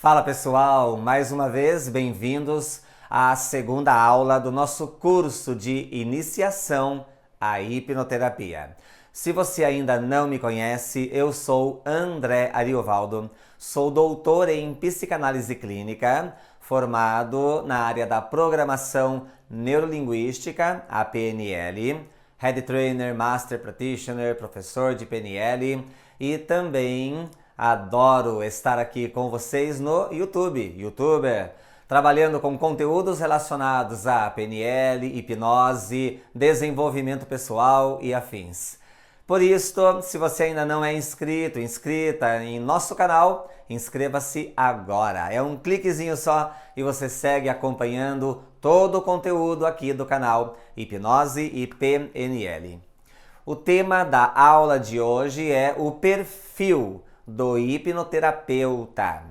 Fala pessoal, mais uma vez bem-vindos à segunda aula do nosso curso de iniciação à hipnoterapia. Se você ainda não me conhece, eu sou André Ariovaldo, sou doutor em psicanálise clínica, formado na área da programação neurolinguística, a PNL, Head Trainer, Master Practitioner, professor de PNL e também adoro estar aqui com vocês no YouTube, YouTuber, trabalhando com conteúdos relacionados a PNL, hipnose, desenvolvimento pessoal e afins. Por isso, se você ainda não é inscrito, inscrita em nosso canal, inscreva-se agora. É um cliquezinho só e você segue acompanhando todo o conteúdo aqui do canal Hipnose e PNL. O tema da aula de hoje é o perfil do hipnoterapeuta.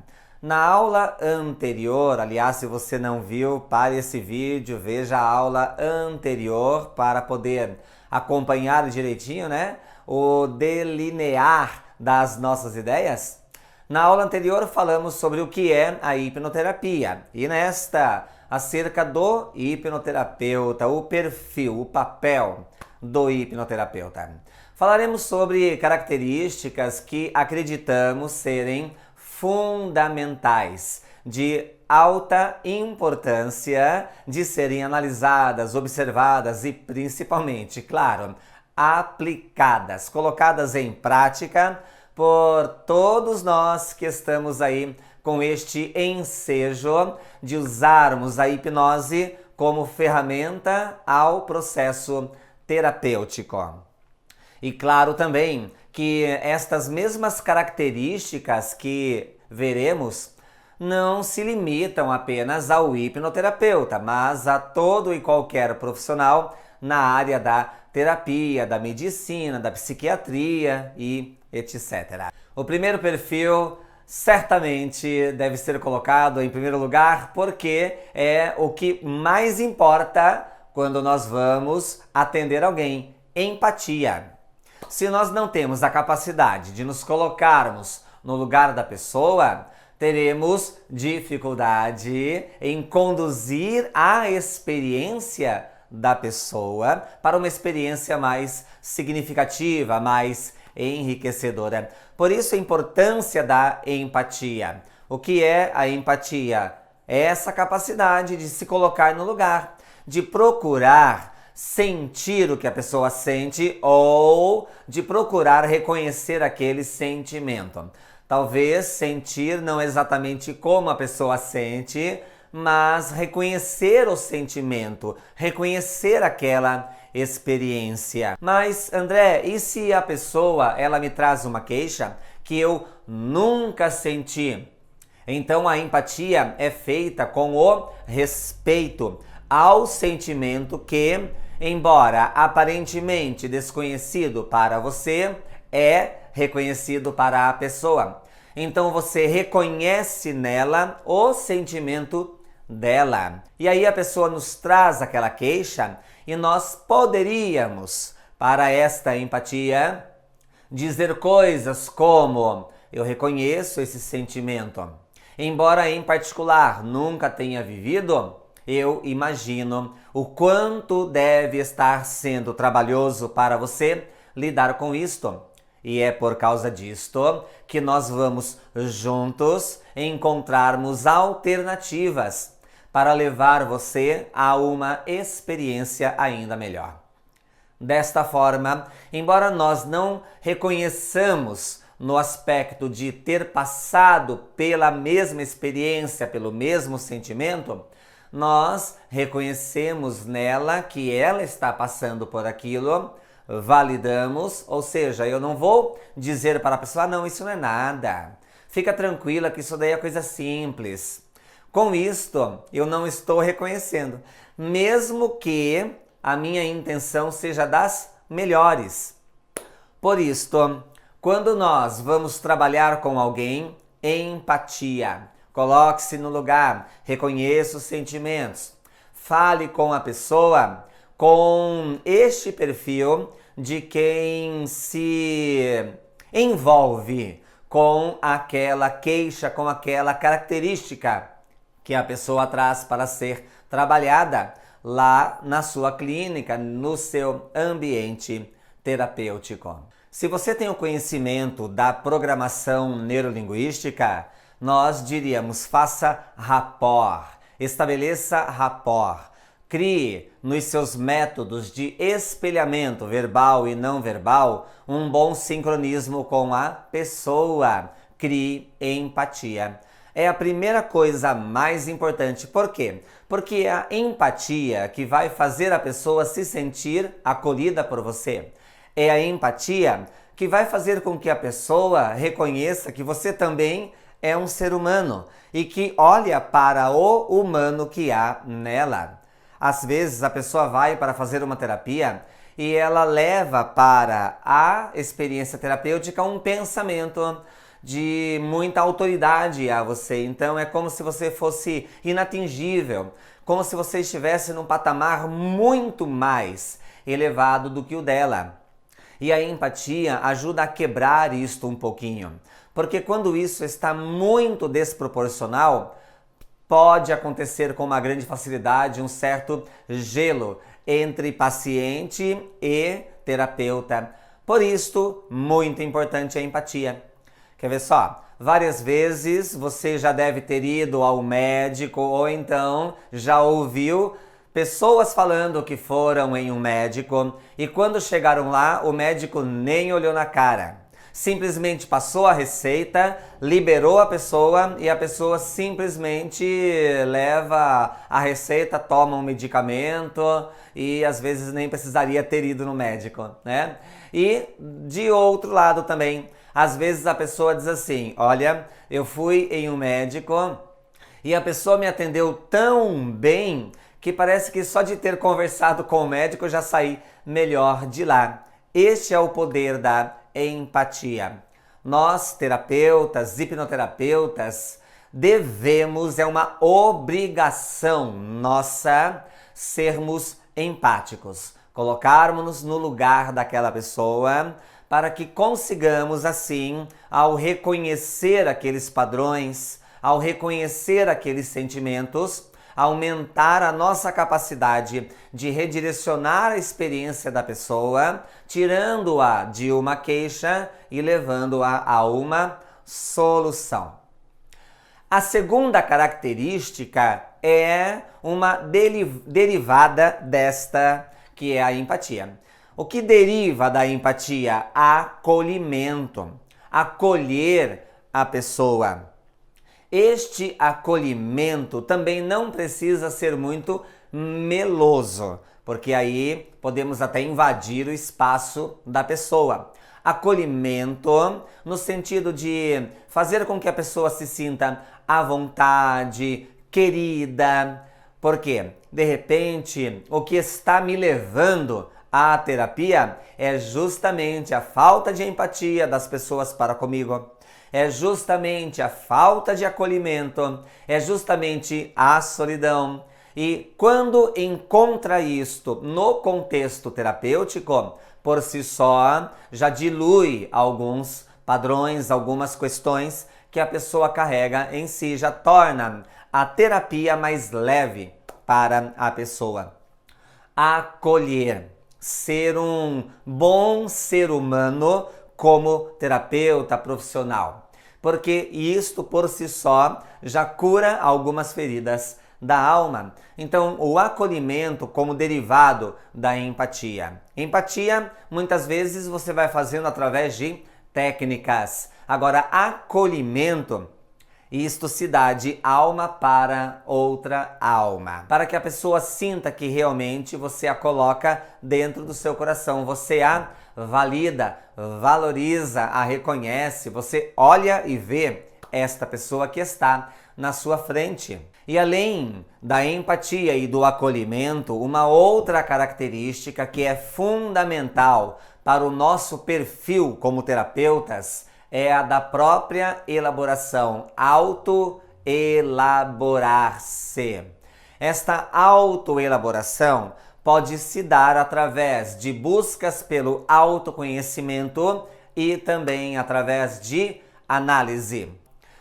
Na aula anterior, aliás, se você não viu, pare esse vídeo, veja a aula anterior para poder acompanhar direitinho, né? O delinear das nossas ideias. Na aula anterior falamos sobre o que é a hipnoterapia e nesta acerca do hipnoterapeuta, o perfil, o papel do hipnoterapeuta. Falaremos sobre características que acreditamos serem fundamentais, de alta importância de serem analisadas, observadas e principalmente, claro, aplicadas, colocadas em prática por todos nós que estamos aí com este ensejo de usarmos a hipnose como ferramenta ao processo terapêutico. E claro também que estas mesmas características que veremos não se limitam apenas ao hipnoterapeuta, mas a todo e qualquer profissional na área da terapia, da medicina, da psiquiatria e etc. O primeiro perfil certamente deve ser colocado em primeiro lugar porque é o que mais importa quando nós vamos atender alguém: empatia. Se nós não temos a capacidade de nos colocarmos no lugar da pessoa, teremos dificuldade em conduzir a experiência da pessoa para uma experiência mais significativa, mais enriquecedora. Por isso a importância da empatia. O que é a empatia? É essa capacidade de se colocar no lugar, de procurar sentir o que a pessoa sente ou de procurar reconhecer aquele sentimento. Talvez sentir não exatamente como a pessoa sente, mas reconhecer o sentimento, reconhecer aquela experiência. Mas, André, e se a pessoa ela me traz uma queixa que eu nunca senti? Então a empatia é feita com o respeito ao sentimento que, embora aparentemente desconhecido para você, é reconhecido para a pessoa. Então você reconhece nela o sentimento dela. E aí a pessoa nos traz aquela queixa e nós poderíamos, para esta empatia, dizer coisas como: eu reconheço esse sentimento. Embora em particular nunca tenha vivido, eu imagino o quanto deve estar sendo trabalhoso para você lidar com isto. E é por causa disto que nós vamos juntos encontrarmos alternativas para levar você a uma experiência ainda melhor. Desta forma, embora nós não reconheçamos no aspecto de ter passado pela mesma experiência, pelo mesmo sentimento, nós reconhecemos nela que ela está passando por aquilo, validamos, ou seja, eu não vou dizer para a pessoa: não, isso não é nada, fica tranquila que isso daí é coisa simples. Com isto, eu não estou reconhecendo, mesmo que a minha intenção seja das melhores. Por isto, quando nós vamos trabalhar com alguém, empatia. Coloque-se no lugar, reconheça os sentimentos. Fale com a pessoa com este perfil de quem se envolve com aquela queixa, com aquela característica que a pessoa traz para ser trabalhada lá na sua clínica, no seu ambiente terapêutico. Se você tem o conhecimento da programação neurolinguística, nós diríamos faça rapport, estabeleça rapport, crie nos seus métodos de espelhamento verbal e não verbal um bom sincronismo com a pessoa, crie empatia. É a primeira coisa mais importante. Por quê? Porque é a empatia que vai fazer a pessoa se sentir acolhida por você. É a empatia que vai fazer com que a pessoa reconheça que você também é um ser humano e que olha para o humano que há nela. Às vezes a pessoa vai para fazer uma terapia e ela leva para a experiência terapêutica um pensamento de muita autoridade a você. Então é como se você fosse inatingível, como se você estivesse num patamar muito mais elevado do que o dela. E a empatia ajuda a quebrar isto um pouquinho, porque quando isso está muito desproporcional, pode acontecer com uma grande facilidade um certo gelo entre paciente e terapeuta. Por isso, muito importante a empatia. Quer ver só? Várias vezes você já deve ter ido ao médico ou então já ouviu pessoas falando que foram em um médico e quando chegaram lá, o médico nem olhou na cara. Simplesmente passou a receita, liberou a pessoa e a pessoa simplesmente leva a receita, toma um medicamento e às vezes nem precisaria ter ido no médico, né? E de outro lado também, às vezes a pessoa diz assim, olha, eu fui em um médico e a pessoa me atendeu tão bem que parece que só de ter conversado com o médico eu já saí melhor de lá. Este é o poder da empatia. Nós, terapeutas, hipnoterapeutas, devemos, é uma obrigação nossa, sermos empáticos, colocarmos-nos no lugar daquela pessoa, para que consigamos, assim, ao reconhecer aqueles padrões, ao reconhecer aqueles sentimentos, aumentar a nossa capacidade de redirecionar a experiência da pessoa, tirando-a de uma queixa e levando-a a uma solução. A segunda característica é uma derivada desta, que é a empatia. O que deriva da empatia? Acolhimento. Acolher a pessoa. Este acolhimento também não precisa ser muito meloso, porque aí podemos até invadir o espaço da pessoa. Acolhimento no sentido de fazer com que a pessoa se sinta à vontade, querida, porque de repente o que está me levando à terapia é justamente a falta de empatia das pessoas para comigo. É justamente a falta de acolhimento, é justamente a solidão. E quando encontra isto no contexto terapêutico, por si só, já dilui alguns padrões, algumas questões que a pessoa carrega em si, já torna a terapia mais leve para a pessoa. Acolher, ser um bom ser humano como terapeuta profissional, porque isto por si só já cura algumas feridas da alma. Então, o acolhimento como derivado da empatia. Empatia, muitas vezes você vai fazendo através de técnicas. Agora, acolhimento, isto se dá de alma para outra alma, para que a pessoa sinta que realmente você a coloca dentro do seu coração, você a valida, valoriza, a reconhece, você olha e vê esta pessoa que está na sua frente. E além da empatia e do acolhimento, uma outra característica que é fundamental para o nosso perfil como terapeutas é a da própria elaboração, auto-elaborar-se. Esta autoelaboração pode se dar através de buscas pelo autoconhecimento e também através de análise.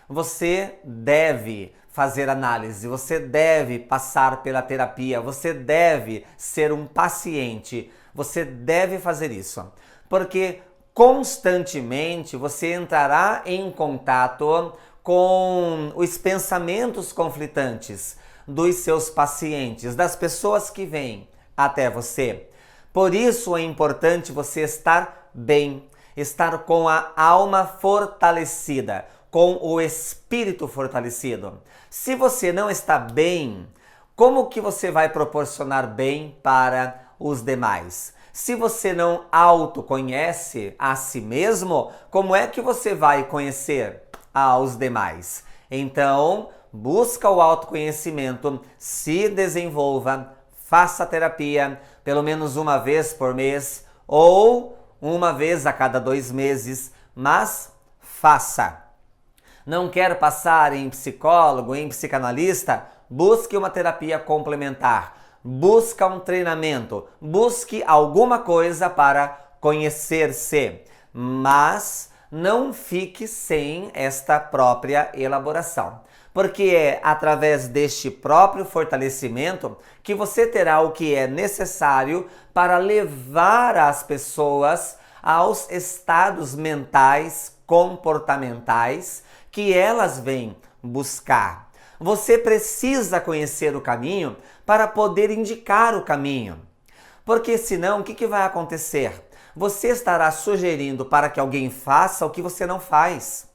Você deve fazer análise, você deve passar pela terapia, você deve ser um paciente, você deve fazer isso, porque constantemente você entrará em contato com os pensamentos conflitantes dos seus pacientes, das pessoas que vêm até você. Por isso é importante você estar bem, estar com a alma fortalecida, com o espírito fortalecido. Se você não está bem, como que você vai proporcionar bem para os demais? Se você não autoconhece a si mesmo, como é que você vai conhecer aos demais? Então, busca o autoconhecimento, se desenvolva, faça terapia pelo menos uma vez por mês ou uma vez a cada 2 meses, mas faça. Não quer passar em psicólogo, em psicanalista? Busque uma terapia complementar, busque um treinamento, busque alguma coisa para conhecer-se, mas não fique sem esta própria elaboração, porque é através deste próprio fortalecimento que você terá o que é necessário para levar as pessoas aos estados mentais, comportamentais que elas vêm buscar. Você precisa conhecer o caminho para poder indicar o caminho. Porque senão, o que vai acontecer? Você estará sugerindo para que alguém faça o que você não faz.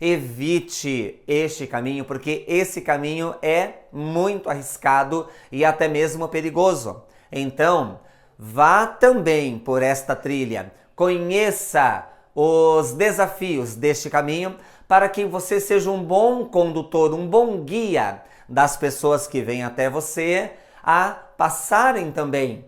Evite este caminho, porque esse caminho é muito arriscado e até mesmo perigoso. Então, vá também por esta trilha. Conheça os desafios deste caminho para que você seja um bom condutor, um bom guia das pessoas que vêm até você a passarem também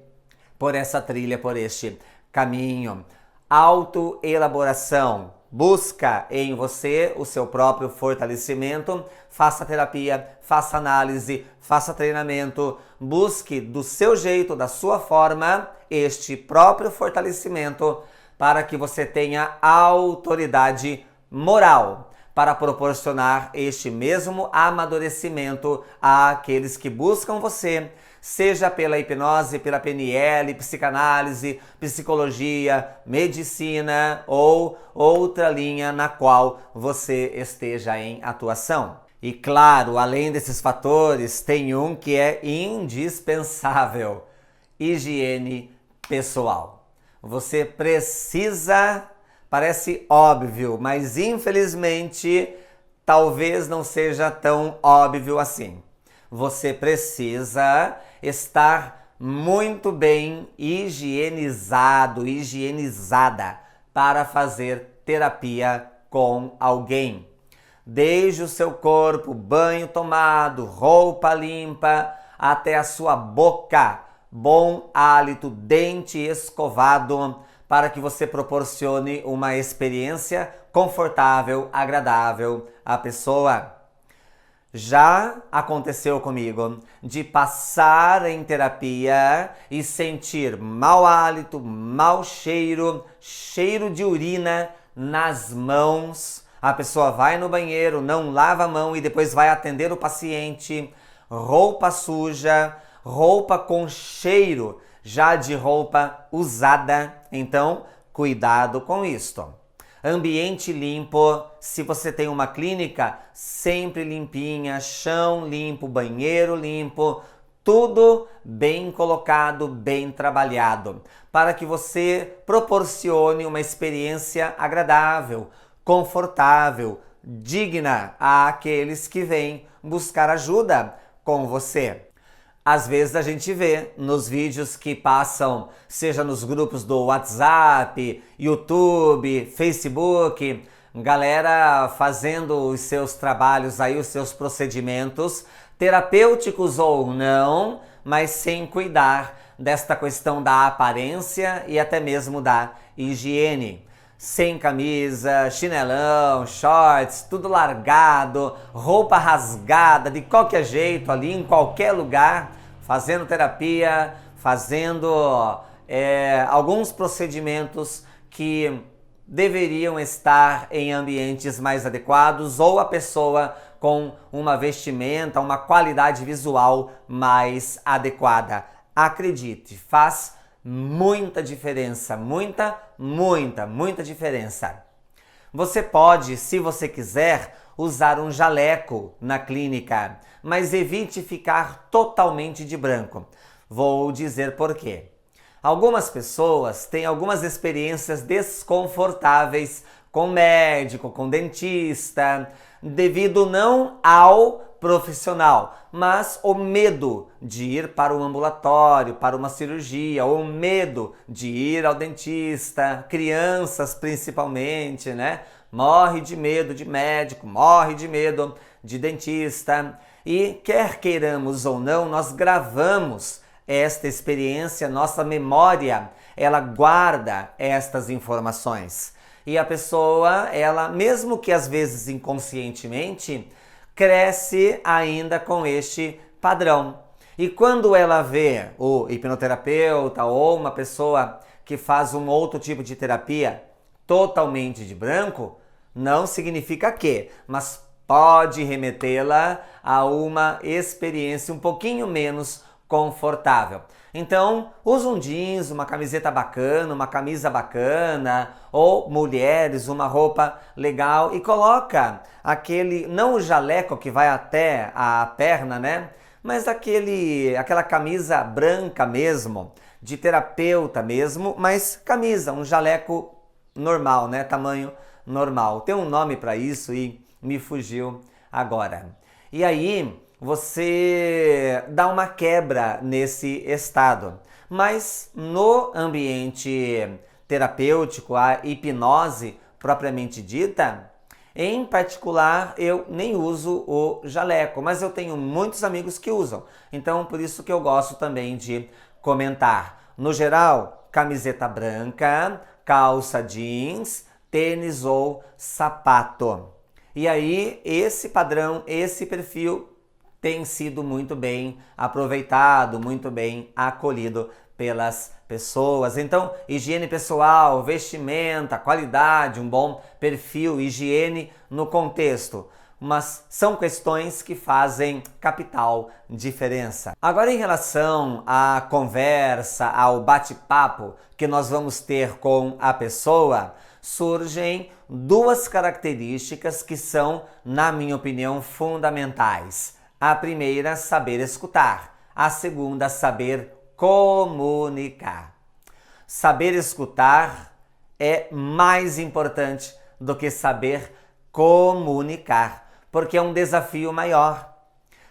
por essa trilha, por este caminho. Autoelaboração. Busca em você o seu próprio fortalecimento, faça terapia, faça análise, faça treinamento, busque do seu jeito, da sua forma, este próprio fortalecimento para que você tenha autoridade moral para proporcionar este mesmo amadurecimento àqueles que buscam você, seja pela hipnose, pela PNL, psicanálise, psicologia, medicina ou outra linha na qual você esteja em atuação. E claro, além desses fatores, tem um que é indispensável: higiene pessoal. Você precisa, parece óbvio, mas infelizmente talvez não seja tão óbvio assim. Você precisa estar muito bem higienizado, higienizada para fazer terapia com alguém. Desde o seu corpo, banho tomado, roupa limpa, até a sua boca, bom hálito, dente escovado, para que você proporcione uma experiência confortável, agradável à pessoa. Já aconteceu comigo de passar em terapia e sentir mau hálito, mau cheiro, cheiro de urina nas mãos. A pessoa vai no banheiro, não lava a mão e depois vai atender o paciente. Roupa suja, roupa com cheiro já de roupa usada. Então, cuidado com isto. Ambiente limpo, se você tem uma clínica, sempre limpinha, chão limpo, banheiro limpo, tudo bem colocado, bem trabalhado, para que você proporcione uma experiência agradável, confortável, digna àqueles que vêm buscar ajuda com você. Às vezes a gente vê nos vídeos que passam, seja nos grupos do WhatsApp, YouTube, Facebook, galera fazendo os seus trabalhos aí, os seus procedimentos, terapêuticos ou não, mas sem cuidar desta questão da aparência e até mesmo da higiene. Sem camisa, chinelão, shorts, tudo largado, roupa rasgada, de qualquer jeito ali, em qualquer lugar, fazendo terapia, fazendo alguns procedimentos que deveriam estar em ambientes mais adequados ou a pessoa com uma vestimenta, uma qualidade visual mais adequada. Acredite, faz muita diferença, muita diferença. Você pode, se você quiser, usar um jaleco na clínica, mas evite ficar totalmente de branco. Vou dizer por quê. Algumas pessoas têm algumas experiências desconfortáveis com médico, com dentista, devido não ao profissional, mas o medo de ir para um ambulatório, para uma cirurgia, ou medo de ir ao dentista, crianças principalmente, né? Morre de medo de médico, morre de medo de dentista. E quer queiramos ou não, nós gravamos esta experiência, nossa memória, ela guarda estas informações. E a pessoa, ela, mesmo que às vezes inconscientemente, cresce ainda com este padrão. E quando ela vê o hipnoterapeuta ou uma pessoa que faz um outro tipo de terapia totalmente de branco, não significa que, mas pode remetê-la a uma experiência um pouquinho menos confortável. Então, usa um jeans, uma camiseta bacana, uma camisa bacana, ou mulheres, uma roupa legal e coloca aquele, não o jaleco que vai até a perna, né? Mas aquela camisa branca mesmo, de terapeuta mesmo, mas camisa, um jaleco normal, né? Tamanho normal. Tem um nome para isso e me fugiu agora. E aí, você dá uma quebra nesse estado. Mas no ambiente terapêutico, a hipnose propriamente dita, em particular, eu nem uso o jaleco, mas eu tenho muitos amigos que usam. Então, por isso que eu gosto também de comentar. No geral, camiseta branca, calça jeans, tênis ou sapato. E aí, esse padrão, esse perfil tem sido muito bem aproveitado, muito bem acolhido pelas pessoas. Então, higiene pessoal, vestimenta, qualidade, um bom perfil, higiene no contexto. Mas são questões que fazem capital diferença. Agora, em relação à conversa, ao bate-papo que nós vamos ter com a pessoa, surgem duas características que são, na minha opinião, fundamentais. A primeira, saber escutar. A segunda, saber comunicar. Saber escutar é mais importante do que saber comunicar, porque é um desafio maior.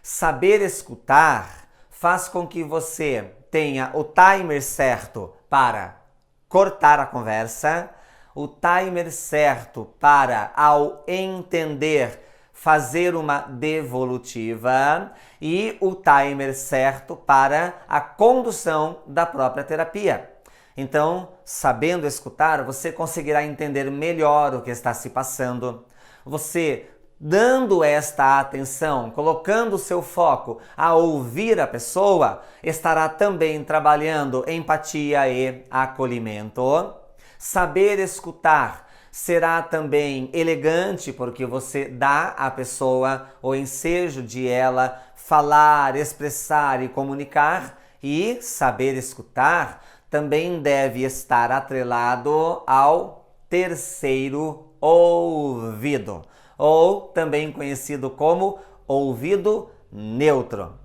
Saber escutar faz com que você tenha o timer certo para cortar a conversa, o timer certo para, ao entender, fazer uma devolutiva e o timer certo para a condução da própria terapia. Então, sabendo escutar, você conseguirá entender melhor o que está se passando. Você, dando esta atenção, colocando o seu foco a ouvir a pessoa, estará também trabalhando empatia e acolhimento. Saber escutar será também elegante, porque você dá à pessoa o ensejo de ela falar, expressar e comunicar. E saber escutar também deve estar atrelado ao terceiro ouvido, ou também conhecido como ouvido neutro.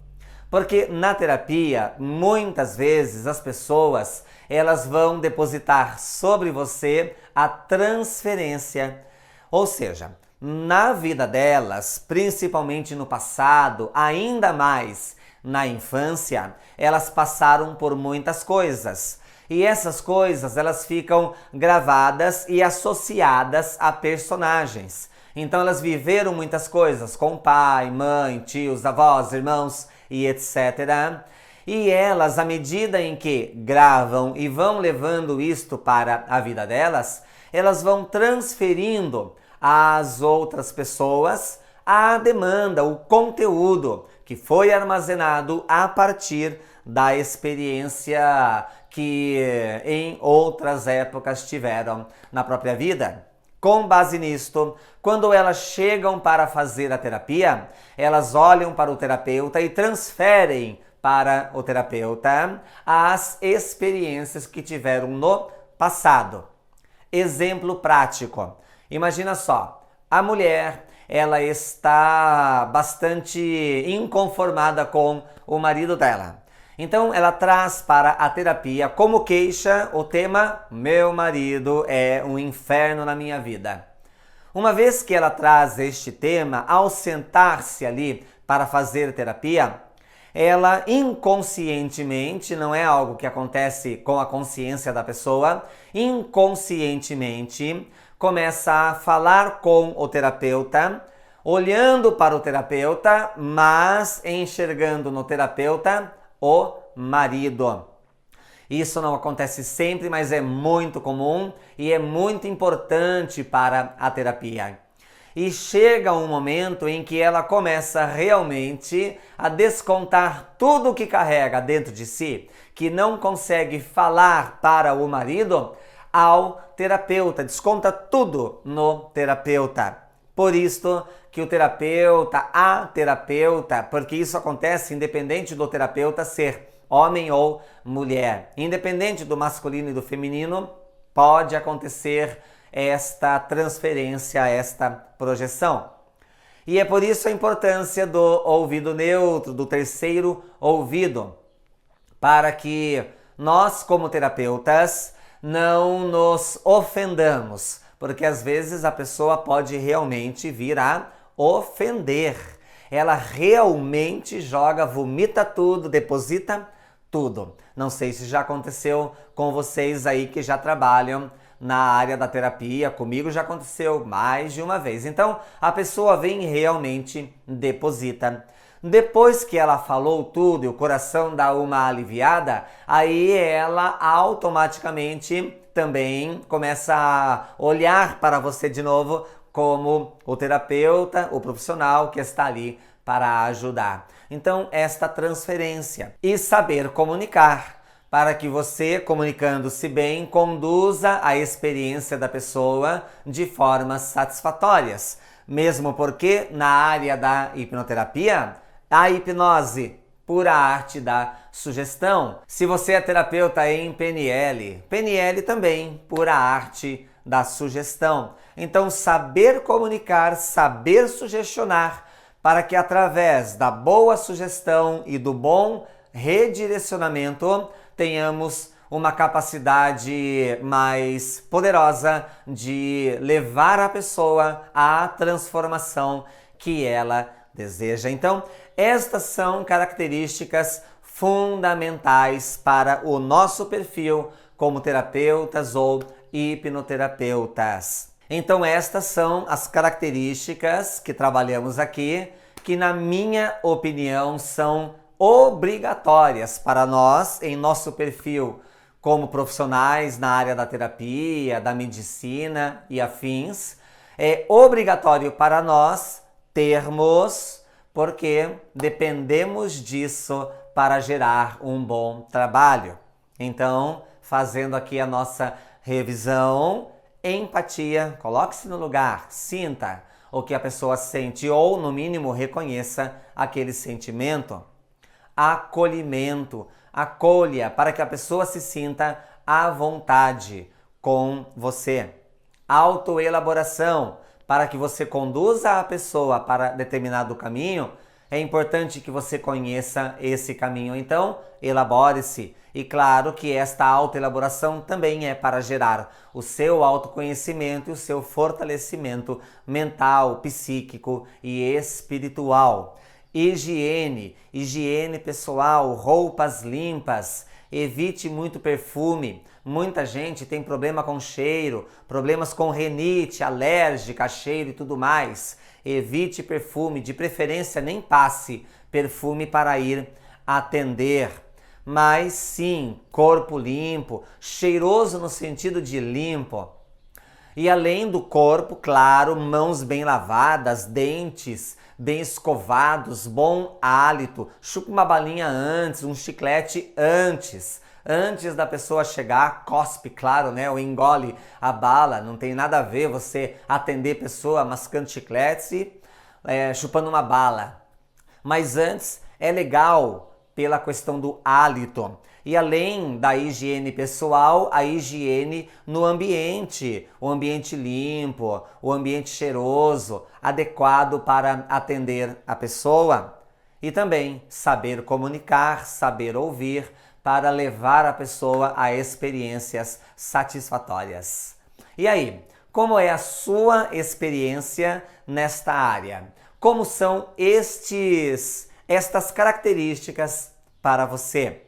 Porque na terapia, muitas vezes as pessoas elas vão depositar sobre você a transferência. Ou seja, na vida delas, principalmente no passado, ainda mais na infância, elas passaram por muitas coisas. E essas coisas, elas ficam gravadas e associadas a personagens. Então elas viveram muitas coisas com pai, mãe, tios, avós, irmãos e etc. E elas, à medida em que gravam e vão levando isto para a vida delas, elas vão transferindo às outras pessoas a demanda, o conteúdo que foi armazenado a partir da experiência que em outras épocas tiveram na própria vida. Com base nisto, quando elas chegam para fazer a terapia, elas olham para o terapeuta e transferem para o terapeuta as experiências que tiveram no passado. Exemplo prático. Imagina só, a mulher, ela está bastante inconformada com o marido dela. Então ela traz para a terapia como queixa o tema "Meu marido é um inferno na minha vida". Uma vez que ela traz este tema, ao sentar-se ali para fazer terapia, ela inconscientemente, não é algo que acontece com a consciência da pessoa, inconscientemente começa a falar com o terapeuta, olhando para o terapeuta, mas enxergando no terapeuta o marido. Isso não acontece sempre, mas é muito comum e é muito importante para a terapia. E chega um momento em que ela começa realmente a descontar tudo o que carrega dentro de si, que não consegue falar para o marido, ao terapeuta, desconta tudo no terapeuta. Por isso que o terapeuta, a terapeuta, porque isso acontece independente do terapeuta ser homem ou mulher, independente do masculino e do feminino, pode acontecer esta transferência, esta projeção. E é por isso a importância do ouvido neutro, do terceiro ouvido, para que nós, como terapeutas, não nos ofendamos, porque às vezes a pessoa pode realmente vir a ofender. Ela realmente joga, vomita tudo, deposita tudo. Não sei se já aconteceu com vocês aí que já trabalham na área da terapia, comigo já aconteceu mais de uma vez. Então, a pessoa vem e realmente deposita. Depois que ela falou tudo e o coração dá uma aliviada, aí ela automaticamente também começa a olhar para você de novo como o terapeuta, o profissional que está ali para ajudar. Então, esta transferência e saber comunicar para que você, comunicando-se bem, conduza a experiência da pessoa de formas satisfatórias. Mesmo porque na área da hipnoterapia, a hipnose, pura arte da sugestão. Se você é terapeuta em PNL, PNL também, pura arte da sugestão. Então, saber comunicar, saber sugestionar, para que através da boa sugestão e do bom redirecionamento tenhamos uma capacidade mais poderosa de levar a pessoa à transformação que ela deseja. Então, estas são características fundamentais para o nosso perfil como terapeutas ou hipnoterapeutas. Então, estas são as características que trabalhamos aqui, que na minha opinião são obrigatórias para nós em nosso perfil como profissionais na área da terapia, da medicina e afins. É obrigatório para nós termos, porque dependemos disso para gerar um bom trabalho. Então, fazendo aqui a nossa revisão, empatia, coloque-se no lugar, sinta o que a pessoa sente ou, no mínimo, reconheça aquele sentimento. Acolhimento, acolha para que a pessoa se sinta à vontade com você. Autoelaboração, para que você conduza a pessoa para determinado caminho, é importante que você conheça esse caminho. Então, elabore-se. E claro que esta autoelaboração também é para gerar o seu autoconhecimento e o seu fortalecimento mental, psíquico e espiritual. Higiene, higiene pessoal, roupas limpas, evite muito perfume. Muita gente tem problema com cheiro, problemas com rinite, alérgica a cheiro e tudo mais. Evite perfume, de preferência nem passe perfume para ir atender. Mas sim, corpo limpo, cheiroso no sentido de limpo. E além do corpo, claro, mãos bem lavadas, dentes bem escovados, bom hálito, chupa uma balinha antes, um chiclete antes. Antes da pessoa chegar, cospe, claro, né? Ou engole a bala. Não tem nada a ver você atender pessoa mascando chicletes e chupando uma bala. Mas antes é legal pela questão do hálito. E além da higiene pessoal, a higiene no ambiente. O ambiente limpo, o ambiente cheiroso, adequado para atender a pessoa. E também saber comunicar, saber ouvir, para levar a pessoa a experiências satisfatórias. E aí, como é a sua experiência nesta área? Como são estas características para você?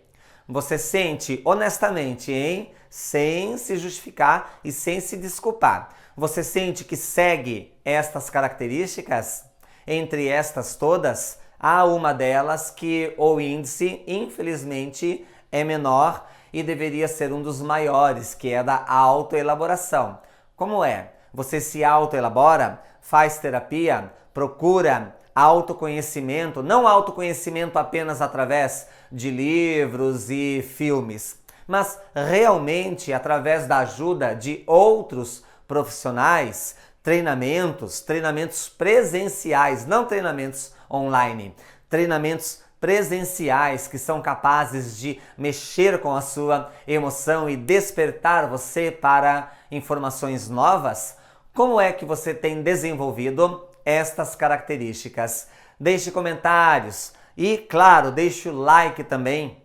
Você sente honestamente, hein? Sem se justificar e sem se desculpar. Você sente que segue estas características? Entre estas todas, há uma delas que o índice, infelizmente, é menor e deveria ser um dos maiores, que é da autoelaboração. Como é? Você se autoelabora? Faz terapia? Procura autoconhecimento? Não autoconhecimento apenas através de livros e filmes, mas realmente através da ajuda de outros profissionais, treinamentos presenciais, não treinamentos online, treinamentos presenciais que são capazes de mexer com a sua emoção e despertar você para informações novas. Como é que você tem desenvolvido estas características? Deixe comentários e, claro, deixe o like também.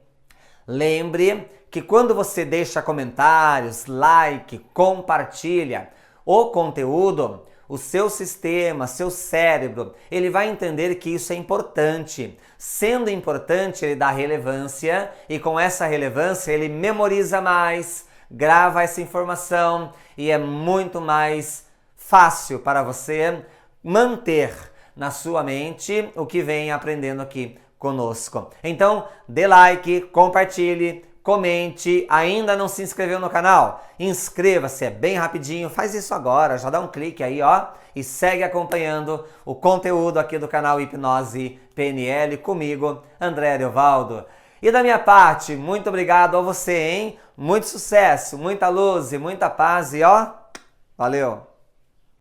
Lembre que quando você deixa comentários, like, compartilha o conteúdo, o seu sistema, seu cérebro, ele vai entender que isso é importante. Sendo importante, ele dá relevância e com essa relevância ele memoriza mais, grava essa informação e é muito mais fácil para você manter na sua mente o que vem aprendendo aqui conosco. Então, dê like, compartilhe, comente. Ainda não se inscreveu no canal? Inscreva-se, é bem rapidinho, faz isso agora, já dá um clique aí, ó, e segue acompanhando o conteúdo aqui do canal Hipnose PNL comigo, André Ariovaldo. E da minha parte, muito obrigado a você, hein? Muito sucesso, muita luz e muita paz e ó, valeu!